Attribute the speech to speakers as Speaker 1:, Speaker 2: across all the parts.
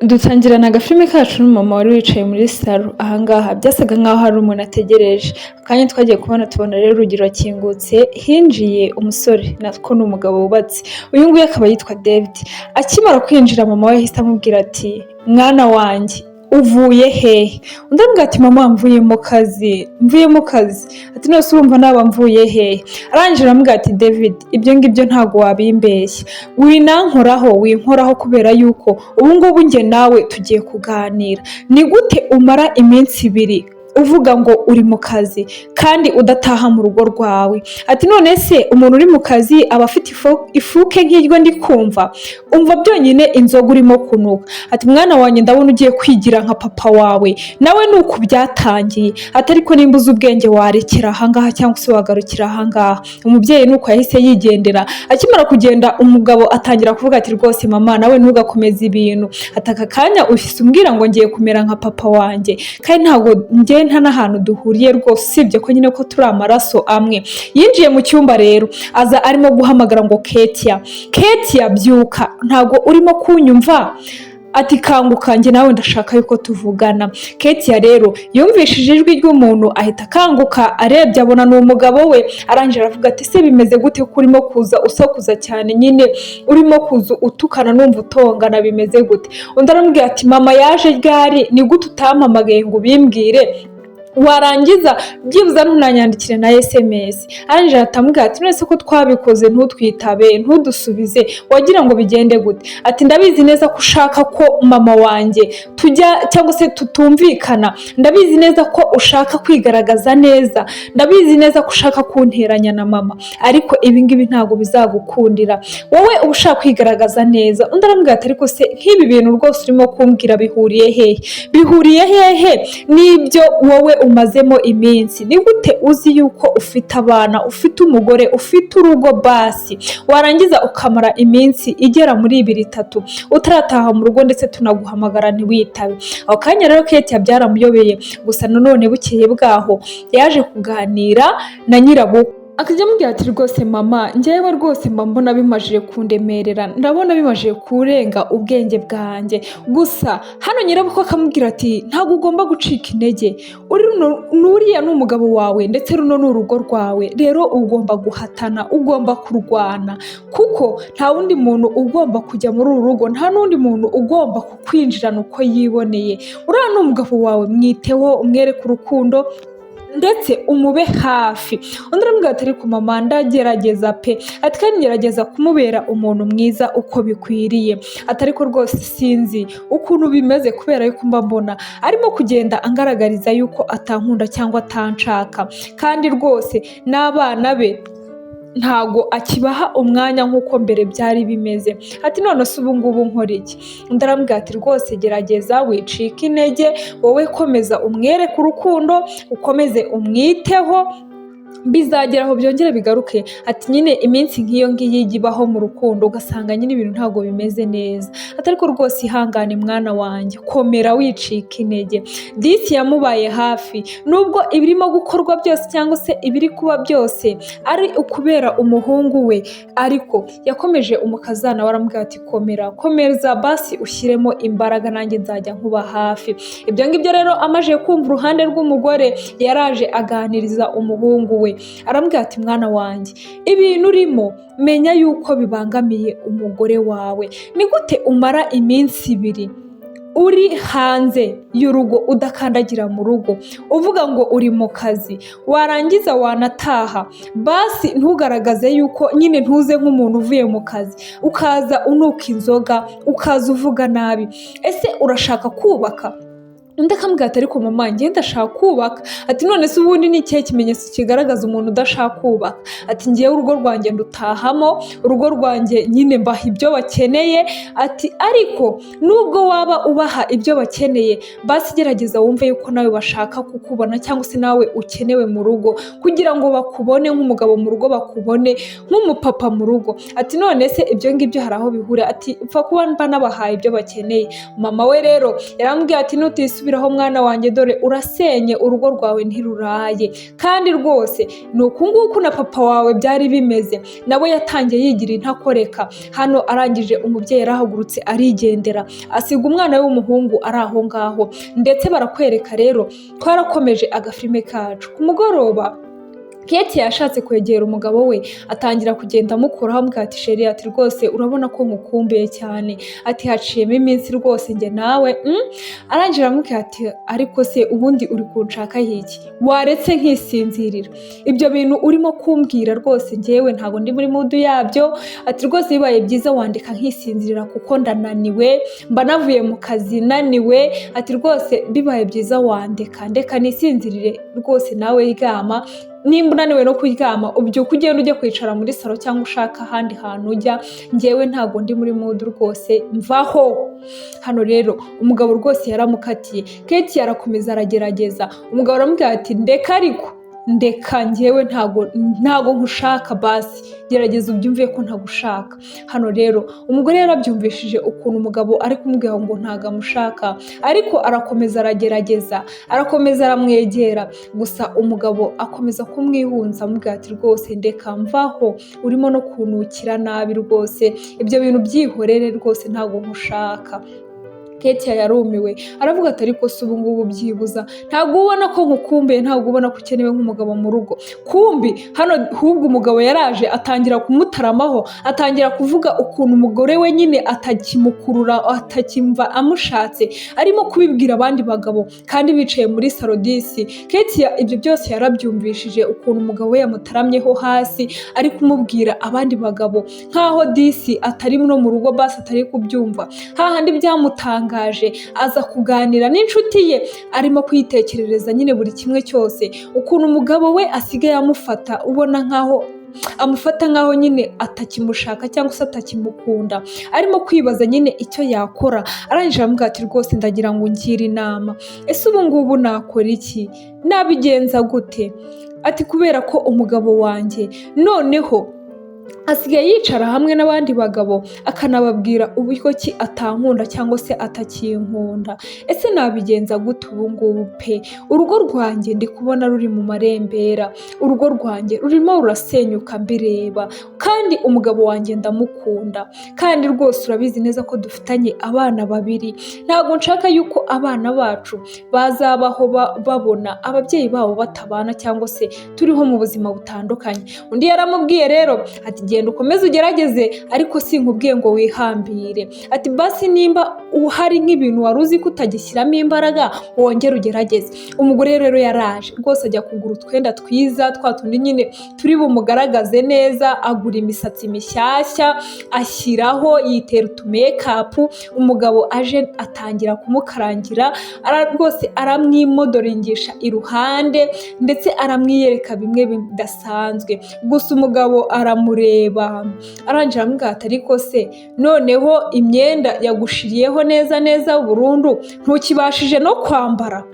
Speaker 1: Dutangirana agafilime kacu n'umumama wari wicaye muri salo ahangaha byasaga nkaho hari umuntu ategereje akanya twagiye tubona rero urugi rurakingutse hinjiye umusore natwo ni umugabo wubatse uyu nguyu akaba yitwa David akimara kwinjira mama we yahise amubwira ati mwana wanjye uvuye hehe undi aramubwira ati mama mvuye mu kazi ati nose urumva naba mvuye hehe arangije aramubwira ati David ibyo ngibyo ntabwo wabimbeshya winkoraho kubera yuko ubu ngubu njye nawe tugiye kuganira ni gute umara iminsi 2 uvuga ngo uri mu kazi kandi udataha mu rugo rwawe ati none se umuntu uri mu kazi aba afite ifuke nk'iryo ndi kumva umva byonyine inzoga urimo kunuka ati mwana wanjye ndabona ugiye kwigira nka papa wawe nawe nuko byatangiye ati ariko nimba uzi ubwenge warekera ahangaha cyangwa se wagarukira ahangaha umubyeyi nuko yahise yigendera akimara kugenda umugabo atangira kuvuga ati rwose mama nawe ntugakomeze ibintu ataka kanya uhise umbwira ngo ngiye kumera nka papa wanjye kandi ntabwo nta n'ahantu duhuriye rwose usibye ko nyine ko turi amaraso amwe yinjiye mu cyumba rero aza arimo guhamagara ngo Ketia byuka ntabwo urimo kunyumva ati kanguka njye nawe ndashaka yuko tuvugana Ketia rero yumvishije ijwi ry'umuntu ahita kanguka arebye abona ni umugabo we arangije aravuga ati se bimeze gute ko urimo kuza usakuza cyane nyine urimo kuza utukana numva utongana bimeze gute undi aramubwira ati mama yaje ryari ni gute utampamagaye ngo ubimbwire warangiza byibuza ntunanyandikire na SMS arangije atamubwira ati none se ko twabikoze ntutwitabe ntudusubize wagira ngo bigende gute ati ndabizi neza ko ushaka ko mama wanjye tujya cyangwa se tutumvikana ndabizi neza ko ushaka kwigaragaza neza ndabizi neza ko ushaka kunteranya na mama ariko ibi ngibi ntabwo bizagukundira wowe uba ushaka kwigaragaza neza undi aramubwira ati ariko se nk'ibi bintu rwose urimo kumbwira bihuriye hehe n'ibyo wowe umazemo iminsi ni gute uzi yuko ufite abana ufite umugore ufite urugo basi warangiza ukamara iminsi igera muri 2-3 utarataha mu rugo ndetse tunaguhamagara ntiwitabe aho kanya rero Ketia byaramuyobeye gusa nanone bukeye bwaho yaje kuganira na nyirabukwe akajya amubwira ati rwose mama njyewe rwose mbona bimajije kundemerera ndabona bimajije kurenga ubwenge bwanjye gusa hano nyirabukwe akamubwira ati ntabwo ugomba gucika intege uriya ni umugabo wawe ndetse runo ni urugo rwawe rero ugomba guhatana ugomba kurwana kuko nta wundi muntu ugomba kujya muri uru rugo nta n'undi muntu ugomba kukwinjirana uko yiboneye uriya ni umugabo wawe mwiteho umwereke urukundo ndetse umube hafi undi aramubwira ati ariko mama ndagerageza pe ati kandi ngerageza kumubera umuntu mwiza uko bikwiriye ati ariko rwose sinzi ukuntu bimeze kubera yuko mba mbona arimo kugenda angaragariza yuko atankunda cyangwa atanshaka kandi rwose n'abana be ntago akibaha umwanya nk'uko mbere byari bimeze ati none se ubu ngubu nkora iki undi aramubwira ati rwose gerageza wicika intege wowe komeza umwereke urukundo ukomeze umwiteho bizagera aho byongera bigaruke ati nyine iminsi nk'iyo ngiyo ibaho mu rukundo ugasanga nyine ibintu ntabwo bimeze neza ati ariko rwose ihangane mwana wanjye komera wicika intege disi yamubaye hafi nubwo ibirimo gukorwa byose cyangwa se ibiri kuba byose ari ukubera umuhungu we ariko yakomeje umukazana waramubwira ati komeza basi ushyiremo imbaraga nanjye nzajya nkuba hafi ibyo ngibyo rero amaje kumva uruhande rw'umugore yaraje aganiriza umuhungu we arambwira ati mwana wanjye ibintu urimo menya yuko bibangamiye umugore wawe ni gute umara iminsi 2 uri hanze y'urugo udakandagira mu rugo uvuga ngo uri mu kazi warangiza wanataha basi ntugaragaze yuko nyine ntuze nk'umuntu uvuye mu kazi ukaza unuka inzoga ukaza uvuga nabi ese urashaka kubaka undi akamubwira ati ariko mama njye ndashaka kubaka ati none se ubundi ni ikihe kimenyetso kigaragaza umuntu udashaka kubaka ati ngewe urugo rwanjye ndutahamo urugo rwanjye nyine mbaha ibyo bakeneye ati ariko nubwo waba ubaha ibyo bakeneye basi gerageza wumve yuko nawe bashaka kukubona cyangwa se nawe ukenewe mu rugo kugira ngo bakubone nk'umugabo mu rugo bakubone nk'umupapa mu rugo ati none se ibyo ngibyo hari aho bihura ati upfa kuba mba nabahaye ibyo bakeneye mama we rero yarambwiye ati nutisubira subiraho mwana wanjye, dore urasenye, urugo rwawe ntiruraye, kandi rwose ni uku nguku na papa wawe byari bimeze, nawe yatangiye yigira intakoreka. Hano arangije umubyeyi yarahagurutse arigendera, asiga umwana we w'umuhungu ari aho ngaho. Ndetse barakwereka rero, twarakomeje agafilime kacu. Ku mugoroba Kate yashatse kwegera umugabo we, atangira kugenda amukuraho amubwira ati sheri, ati rwose urabona ko nkukumbuye cyane, ati haciyemo iminsi rwose njye nawe. Arangije aramubwira ati ariko se ubundi uri kunshakaho iki? Waretse nkisinzirira? Ibyo bintu urimo kumbwira rwose njyewe ntabwo ndi muri mudu yabyo. Ati rwose bibaye byiza wandika nkisinzirira kuko ndananiwe, mba navuye mu kazi naniwe. Ati rwose bibaye byiza wandeka, ndeka nisinzirire rwose nawe ryama, nimba unaniwe no kuryama ubyuka ugenda ujya kwicara muri salo cyangwa ushaka ahandi hantu ujya, njyewe ntabwo ndi muri mudu rwose, mvaho. Hano rero umugabo rwose yaramukatiye. Kate yarakomeza aragerageza, umugabo aramubwira ati ndeka, ariko ndeka njyewe ntago nkushaka, basi gerageza ubyumve ko ntagushaka. Hano rero umugore yarabyumvishije ukuntu umugabo ari kumubwira ngo ntago amushaka, ariko arakomeza aragerageza, arakomeza aramwegera, gusa umugabo akomeza kumwihunza amubwira ati rwose ndeka mvaho, urimo no kunukira nabi rwose, ibyo bintu byihorere rwose ntago nkushaka. Kate yarumiwe aravuga ati ariko se ubu ngubu byibuza ntabwo ubona ko nkukumbuye, ntabwo ubona ko ukenewe nk'umugabo mu rugo? Kumbi hano hubwo umugabo yaraje atangira kumutaramaho, atangira kuvuga ukuntu umugore we nyine atakimukurura, atakimva amushatse, arimo kubibwira abandi bagabo kandi bicaye muri salo disi. Kate ibyo byose yarabyumvishije, ukuntu umugabo we yamutaramyeho hasi ari kumubwira abandi bagabo nkaho disi atari no mu rugo, basi atari kubyumva. Hahandi byamutanga aza kuganira n'inshuti ye, arimo kwitekerereza nyine buri kimwe cyose, ukuntu umugabo we asigaye amufata, ubona nkaho amufata nkaho nyine atakimushaka cyangwa se atakimukunda, arimo kwibaza nyine icyo yakora. Arangije aramubwira ati rwose ndagira ngo ngire inama, ese ubu ngubu nakora iki? Nabigenza gute? Ati kubera ko umugabo wanjye noneho asigaye yicara hamwe n'abandi bagabo akanababwira uburyo ki atankunda cyangwa se atakinkunda. Ese nabigenza gute ubu ngubu pe? Urugo rwanjye ndi kubona ruri mu marembera, urugo rwanjye rurimo rurasenyuka mbireba, kandi umugabo wanjye ndamukunda, kandi rwose urabizi neza ko dufitanye abana babiri. Ntabwo nshaka yuko abana bacu bazabaho babona ababyeyi babo batabana cyangwa se turiho mu buzima butandukanye. Undi yaramubwiye rero ati genda ukomeze ugerageze, ariko sinkubwiye ngo wihambire. Ati basi nimba uhari nk'ibintu wari uzi ko utagishyiramo imbaraga wongere ugerageze. Umugore rero yaraje rwose ajya kugura utwenda twiza, twa tundi nyine turi bumugaragaze neza, agura imisatsi mishyashya ashyiraho, yitera utumekapu. Umugabo aje atangira kumukarangira, rwose aramwimodoringisha iruhande ndetse aramwiyereka bimwe bidasanzwe. Gusa umugabo aramureba, arangije aramubwira ati ariko se noneho imyenda yagushiriyeho neza neza burundu, ntukibashije no kwambara?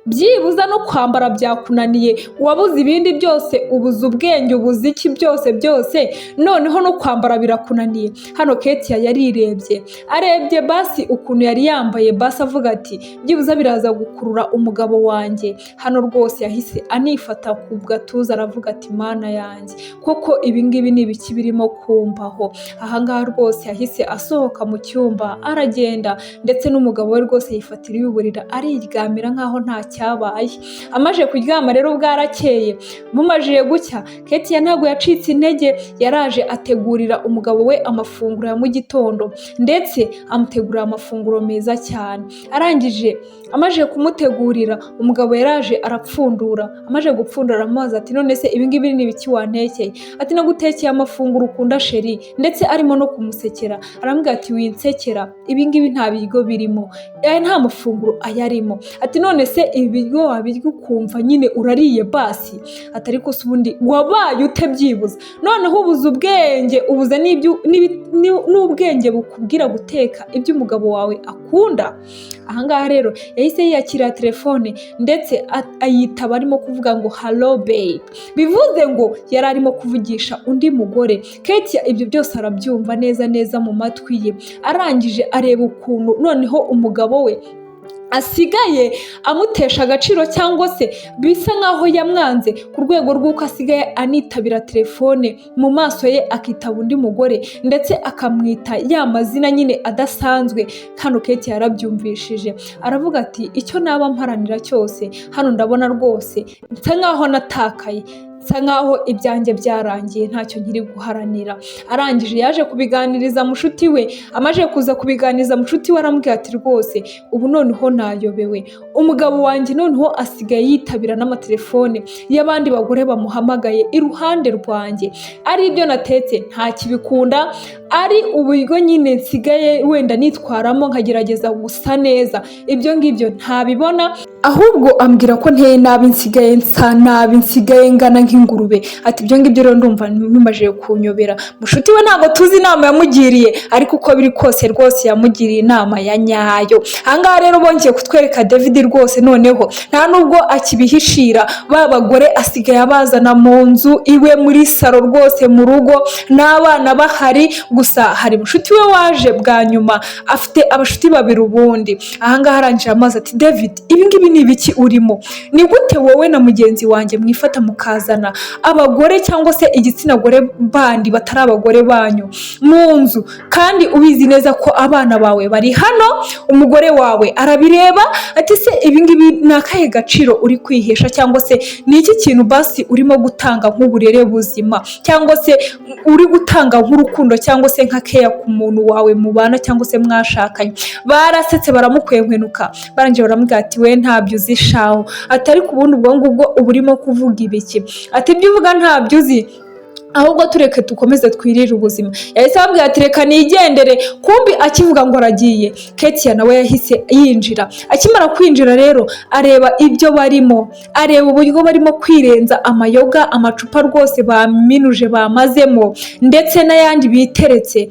Speaker 1: Byibuza no kwambara byakunaniye, wabuze ibindi byose, ubuze ubwenge, ubuze iki byose, noneho no kwambara birakunaniye. Hano Kate yarirebye, arebye basi ukuntu yari yambaye, basi avuga ati byibuza biraza gukurura umugabo wanjye. Hano rwose yahise anifata ku gatuza aravuga ati mana yanjye, koko ibingibi ni ibiki birimo kumbaho? Ahangaha rwose yahise asohoka mu cyumba aragenda, ndetse n'umugabo we rwose yifatira y'uburira ariryamira nkaho nta cyabaye. Amaje kuryama rero bwarakeye, bumajiye gucya, Kate ntabwo yacitse intege, yaraje ategurira umugabo we amafunguro ya mu gitondo, ndetse amutegurira amafunguro meza cyane. Arangije amaje kumutegurira, umugabo yaraje arapfundura, amaje gupfundura aramubaza ati none se ibingibi ni ibiki wantekeye? Ati nagutekeye amafunguro ukunda sheri, ndetse arimo no kumusekera. Arambwira ati winsekera, ibingibi nta biryo birimo, nta mafunguro ayarimo. Ati none se ibiryo wabirya ukumva nyine urariye basi? Ati ariko se ubundi wabaye ute byibuza? Noneho ubuze ubwenge, ubuze n'ubwenge bukubwira guteka ibyo umugabo wawe akunda. Ahangaha rero yahise yiyakira telefone, ndetse ayitaba arimo kuvuga ngo hello babe, bivuze ngo yari arimo kuvugisha undi mugore. Kate ibyo byose arabyumva neza neza mu matwi ye. Arangije areba ukuntu noneho umugabo we asigaye amutesha agaciro cyangwa se bisa nkaho yamwanze ku rwego rw'uko asigaye anitabira telefone mu maso ye akitaba undi mugore ndetse akamwita ya mazina nyine adasanzwe. Hano Kate yarabyumvishije aravuga ati icyo naba mparanira cyose hano ndabona rwose nsa nkaho natakaye, nsa nkaho ibyanjye byarangiye ntacyo nkiri guharanira. Arangije yaje kubiganiriza mushuti we, amaze kuza kubiganiriza mushuti we aramubwira ati rwose ubu noneho nayobewe, umugabo wanjye noneho asigaye yitabira n'amatelefone y'abandi bagore bamuhamagaye iruhande rwanjye, ari ibyo natetse nta kibikunda, ari uburyo nyine nsigaye wenda nitwaramo nkagerageza gusa neza, ibyo ngibyo ntabibona, ahubwo ambwira ko nteye nabi, nsigaye nsa nabi, nsigaye ngana nk'ingurube. Ati ibyo ngibyo rero ndumva bimaze kunyobera. Mushuti we ntabwo tuzi inama yamugiriye, ariko uko biri kose rwose yamugiriye inama ya nyayo. Ahangaha rero bongeye kutwereka David rwose noneho nta nubwo akibihishira, ba bagore asigaye abazana mu nzu iwe muri saro rwose mu rugo n'abana bahari, gusa hari mushuti we waje bwa nyuma afite abashuti babiri ubundi. Ahangaha arangije amazi ati David ibingibi ni ibiki urimo? Ni gute wowe na mugenzi wanjye mwifata mukazana abagore cyangwa se igitsina gore bandi batari abagore banyu mu nzu, kandi ubizi neza ko abana bawe bari hano, umugore wawe arabireba? Ati se ibingibi ni akahe gaciro uri kwihesha, cyangwa se ni iki kintu basi urimo gutanga nk'uburere buzima, cyangwa se uri gutanga nk'urukundo cyangwa se nka keya ku muntu wawe mubana cyangwa se mwashakanye? Barasetse baramukwenkwenuka, barangije baramubwira ati we ntabyo uzi shaho, atari ku bundi ubwo ngubwo uba urimo kuvuga ibiki? Ati ibyo uvuga ntabyo uzi, ahubwo tureke dukomeze twirire ubuzima. Yahise ababwira ati reka nigendere, kumbi akivuga ngo aragiye Kate nawe yahise yinjira. Akimara kwinjira rero areba ibyo barimo, areba uburyo barimo kwirenza amayoga, amacupa rwose baminuje bamazemo ndetse n'ayandi biteretse,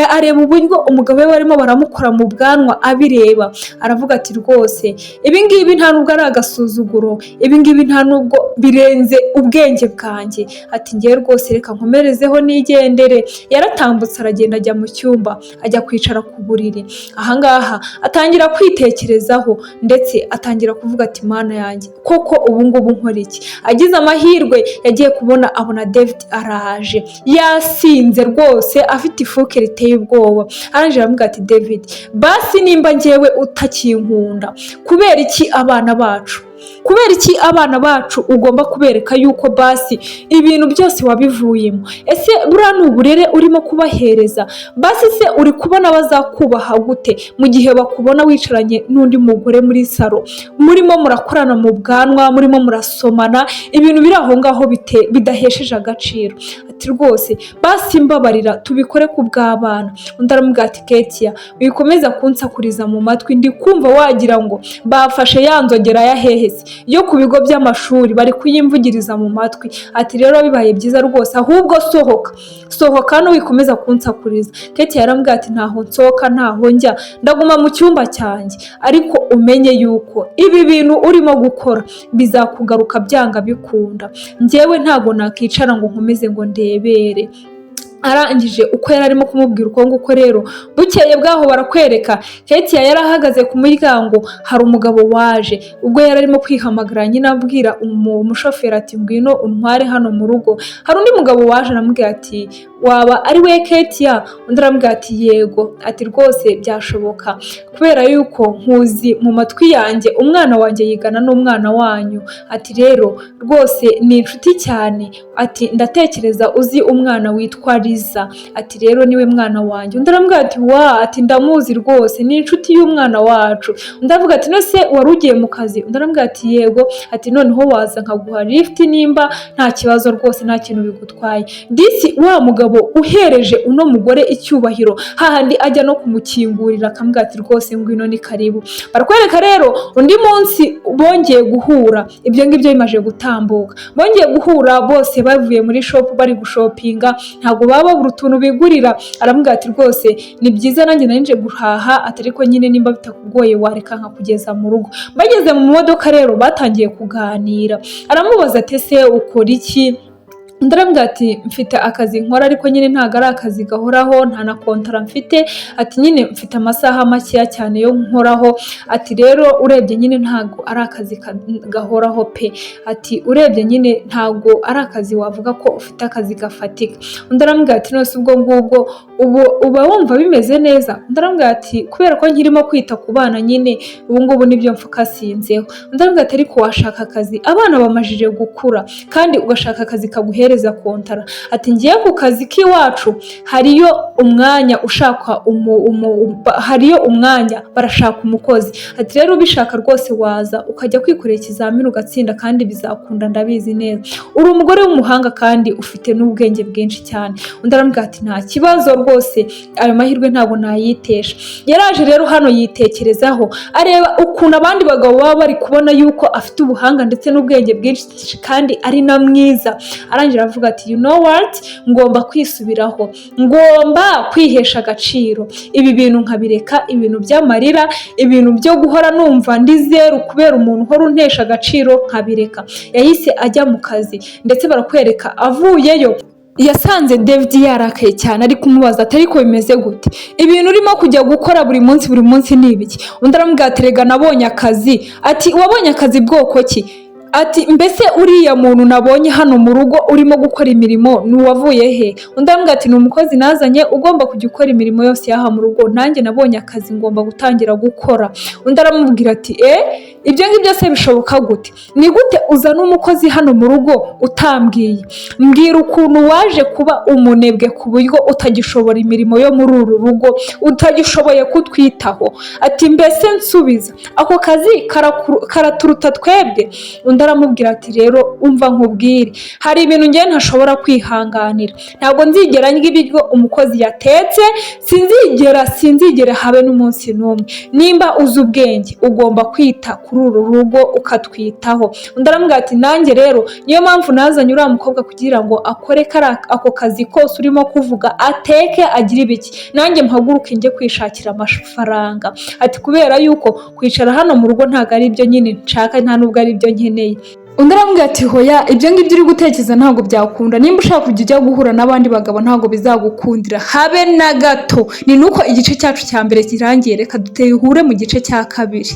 Speaker 1: areba uburyo umugabo we barimo baramukora mu bwanwa abireba, aravuga ati rwose ibingibi nta nubwo ari agasuzuguro, ibingibi nta nubwo birenze ubwenge bwanjye. Ati ngiye rwose reka nkomerezeho nigendere. Yaratambutse aragenda ajya mu cyumba, ajya kwicara ku buriri. Ahangaha atangira kwitekerezaho ndetse atangira kuvuga ati mana yanjye koko ubu ngubu nkora iki? Agize amahirwe yagiye kubona abona David araje yasinze rwose afite ifuke riteye ubwoba. Arangije aramubwira ati David basi nimba njyewe utakinkunda, kubera iki abana bacu ugomba kubereka yuko basi ibintu byose wabivuyemo? Ese buriya ni uburere urimo kubahereza? Basi se uri kubona bazakubaha gute mu gihe bakubona wicaranye n'undi mugore muri saro, murimo murakorana mu bwanwa, murimo murasomana, ibintu biri aho ngaho bidahesheje agaciro? Ati rwose basi mbabarira tubikore ku bw'abana. Undi aramubwira ati Ketia wikomeza kunsakuriza mu matwi, ndi kumva wagira ngo bafashe yanzogera ya hehesi yo ku bigo by'amashuri bari kuyimvugiriza mu matwi. Ati rero bibaye byiza rwose ahubwo sohoka hano wikomeza kunsakuriza. Ketia yaramubwira ati ntaho nsohoka ntaho njya, ndaguma mu cyumba cyanjye, ariko umenye yuko ibi bintu urimo gukora bizakugaruka byanga bikunda. Njyewe ntabwo nakicara ngo nkomeze ngo ndebere. Arangije uko yari arimo kumubwira uko nguko rero bukeye bwaho barakwereka Ketia yari ahagaze ku muryango, hari umugabo waje. Ubwo yari arimo kwihamagara nyine abwira umushoferi ati ngwino untware hano mu rugo, hari undi mugabo waje aramubwira ati waba ari we Ketia? Undi aramubwira ati yego. Ati rwose byashoboka kubera yuko nkuzi mu matwi yanjye, umwana wanjye yigana n'umwana wanyu. Ati rero rwose ni inshuti cyane. Ati ndatekereza uzi umwana witwa Liza. Ati rero niwe mwana wanjye. Undi aramubwira ati ati ndamuzi rwose, ni inshuti y'umwana wacu. Undi avuga ati no se wari ugiye mu kazi? Undi aramubwira ati yego. Ati noneho waza nkaguha lift nimba nta kibazo rwose, nta kintu bigutwaye. Disi wa mugabo uhereje uno mugore icyubahiro, hahandi ajya no kumukingurira akamubwira ati rwose ngwino ni karibu. Barakwereka rero undi munsi bongeye guhura, ibyo ngibyo bimaje gutambuka, bongeye guhura bose bavuye muri shop bari gushopinga, ntabwo baba buri tuntu bigurira. Aramubwira ati rwose ni byiza nanjye narinje guhaha, atariko nyine nimba bitakugoye wareka nkakugeza mu rugo. Bageze mu modoka rero batangiye kuganira, aramubaza ati ese ukora iki? undi arambwira ati mfite akazi nkora ariko nyine ntabwo ari akazi gahoraho, nta na kontara mfite, ati nyine mfite amasaha makeya cyane yo nkoraho, ati rero urebye nyine ntabwo ari akazi gahoraho pe, ati urebye nyine ntabwo ari akazi wavuga ko ufite akazi gafatika. Undi arambwira ati nose ubwo ngubwo uba wumva bimeze neza? Undi arambwira ati kubera ko nkirimo kwita ku bana nyine ubu ngubu nibyo mfukasinzeho. Undi arambwira ati ariko washaka akazi, abana bamajije gukura kandi ugashaka akazi kaguhereza kontara. Ati ngiye ku kazi k'iwacu hariyo umwanya ushaka hariyo umwanya barashaka umukozi. Ati rero ubishaka rwose waza ukajya kwikorera ikizamini ugatsinda kandi bizakunda ndabizi neza. Uri umugore w'umuhanga kandi ufite n'ubwenge bwinshi cyane. Undi arambwira ati nta kibazo rwose, ayo mahirwe ntabwo nayitesha. Yaraje rero hano yitekerezaho areba ukuntu abandi bagabo baba bari kubona yuko afite ubuhanga ndetse n'ubwenge bwinshi kandi ari na mwiza. Arangira avuga ati you know what, ngomba kwisubiraho, ngomba kwihesha agaciro, ibi bintu nkabireka, ibintu by'amarira, ibintu byo guhora numva ndi zeru kubera umuntu uhora untesha agaciro nkabireka. Yahise ajya mu kazi ndetse barakwereka avuyeyo yasanze David yarakaye cyane, ari kumubaza ati ariko bimeze gute, ibintu urimo kujya gukora buri munsi ni ibiki? Undi aramubwira ati rega nabonye akazi. Ati wabonye akazi bwoko ki? Ati mbese uriya muntu nabonye hano mu rugo urimo gukora imirimo nuwavuye he? Undi aramubwira ati ni umukozi nazanye ugomba kujya ukora imirimo yose yaha mu rugo, nanjye nabonye akazi ngomba gutangira gukora. Undi aramubwira ati ibyo ngibyo se bishoboka gute? Ni gute uzana umukozi hano mu rugo utambwiye? Mbwira ukuntu waje kuba umunebwe ku buryo utagishobora imirimo yo muri uru rugo, utagishoboye kutwitaho. Ati mbese nsubiza, ako kazi karaturuta twebwe? Undi aramubwira ati rero umva nkubwire, hari ibintu njye ntashobora kwihanganira, ntabwo nzigera ndya ibiryo umukozi yatetse, sinzigera habe n'umunsi n'umwe. Nimba uzi ubwenge ugomba kwita kuri uru rugo ukatwitaho. Undi aramubwira ati nanjye rero niyo mpamvu nazanye uriya mukobwa kugira ngo akore ako kazi kose urimo kuvuga, ateke, agire ibiki, nanjye mpaguruke njye kwishakira amafaranga. Ati kubera yuko kwicara hano mu rugo ntabwo ari byo nyine nshaka, nta nubwo ari byo nkeneye. Undi aramubwira ati hoya, ibyo ngibyo uri gutekereza ntabwo byakunda, nimba ushaka kujya ujya guhura n'abandi bagabo ntabwo bizagukundira habe na gato. Ni nuko igice cyacu cya mbere kirangiye, reka duhure mu gice cya kabiri.